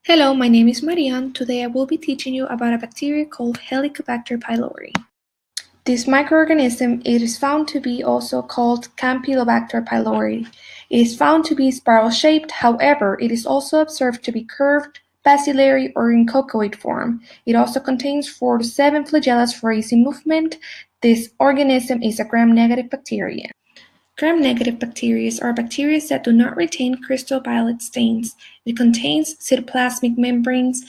Hello, my name is Marianne. Today I will be teaching you about a bacteria called Helicobacter pylori. This microorganism is found to be also called Campylobacter pylori. It is found to be spiral-shaped, however, it is also observed to be curved, bacillary, or in coccoid form. It also contains 4 to 7 flagellas for easy movement. This organism is a gram-negative bacteria. Gram-negative bacteria are bacteria that do not retain crystal violet stains. It contains cytoplasmic membranes,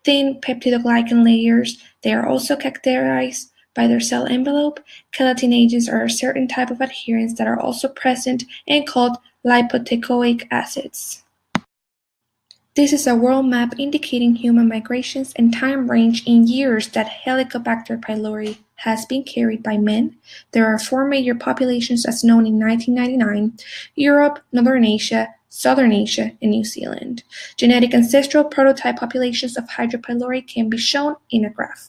thin peptidoglycan layers. They are also characterized by their cell envelope. Keratinases are a certain type of adherents that are also present and called lipoteichoic acids. This is a world map indicating human migrations and time range in years that Helicobacter pylori has been carried by men. There are 4 major populations as known in 1999: Europe, Northern Asia, Southern Asia, and New Zealand. Genetic ancestral prototype populations of Hydra pylori can be shown in a graph.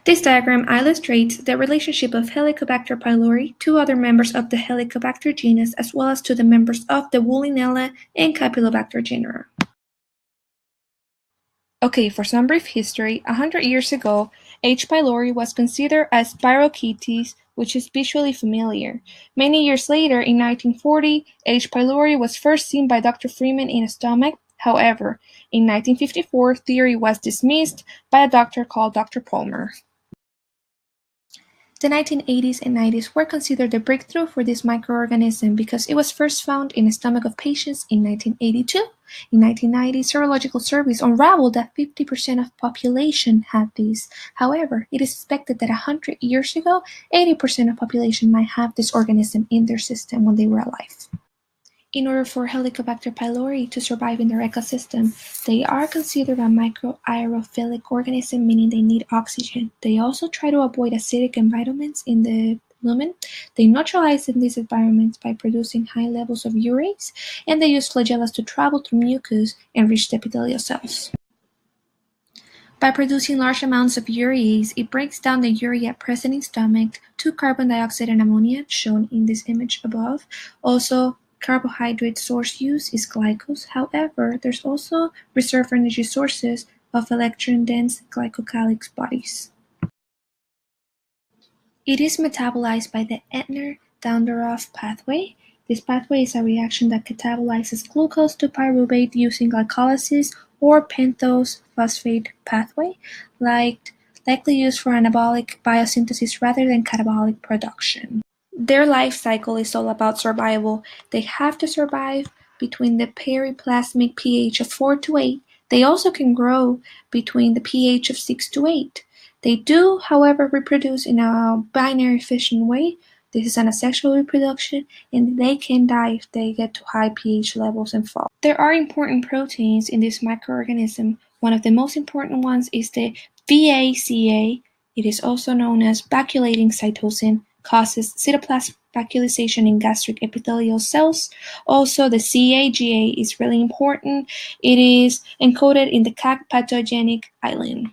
This diagram illustrates the relationship of Helicobacter pylori to other members of the Helicobacter genus as well as to the members of the Wollinella and Campylobacter genera. Okay, for some brief history, 100 years ago, H. pylori was considered as Spirochetes, which is visually familiar. Many years later, in 1940, H. pylori was first seen by Dr. Freeman in a stomach. However, in 1954, theory was dismissed by a doctor called Dr. Palmer. The 1980s and 90s were considered the breakthrough for this microorganism because it was first found in the stomach of patients in 1982. In 1990, serological surveys unraveled that 50% of population had these. However, it is suspected that 100 years ago, 80% of population might have this organism in their system when they were alive. In order for Helicobacter pylori to survive in their ecosystem, they are considered a microaerophilic organism, meaning they need oxygen. They also try to avoid acidic environments in the lumen. They neutralize in these environments by producing high levels of urease, and they use flagellas to travel through mucus and reach the epithelial cells. By producing large amounts of urease, it breaks down the urea present in stomach to carbon dioxide and ammonia, shown in this image above. Also, carbohydrate source use is glycose. However, there's also reserve energy sources of electron-dense glycocalyx bodies. It is metabolized by the Entner-Doudoroff pathway. This pathway is a reaction that catabolizes glucose to pyruvate using glycolysis or pentoose phosphate pathway, likely used for anabolic biosynthesis rather than catabolic production. Their life cycle is all about survival. They have to survive between the periplasmic pH of 4 to 8. They also can grow between the pH of 6 to 8. They do, however, reproduce in a binary fission way. This is an asexual reproduction, and they can die if they get to high pH levels and fall. There are important proteins in this microorganism. One of the most important ones is the VACA. It is also known as vacuolating cytosine, causes cytoplasm vacuolization in gastric epithelial cells. Also, the CAGA is really important. It is encoded in the CAG pathogenic island.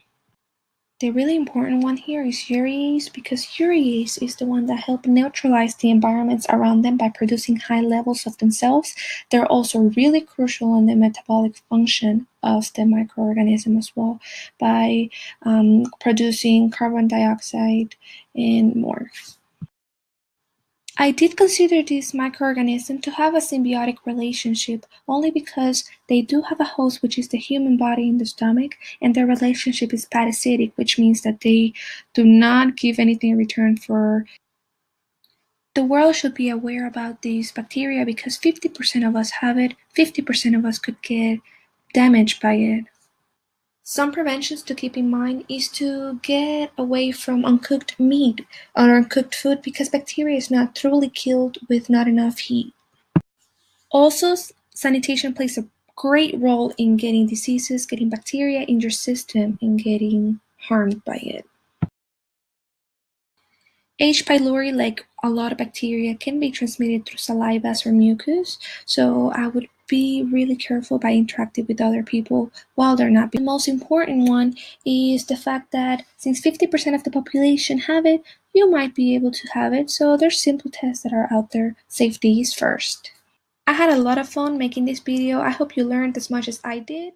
The really important one here is urease, because urease is the one that helps neutralize the environments around them by producing high levels of themselves. They're also really crucial in the metabolic function of the microorganism as well, by producing carbon dioxide and more. I did consider this microorganism to have a symbiotic relationship only because they do have a host, which is the human body in the stomach, and their relationship is parasitic, which means that they do not give anything in return for. The world should be aware about these bacteria because 50% of us have it, 50% of us could get damaged by it. Some preventions to keep in mind is to get away from uncooked meat or uncooked food because bacteria is not truly killed with not enough heat. Also, sanitation plays a great role in getting diseases, getting bacteria in your system, and getting harmed by it. H. pylori, like a lot of bacteria, can be transmitted through saliva or mucus, so I would be really careful by interacting with other people while they're not. The most important one is the fact that since 50% of the population have it, you might be able to have it, so there's simple tests that are out there. Safety is first. I had a lot of fun making this video. I hope you learned as much as I did.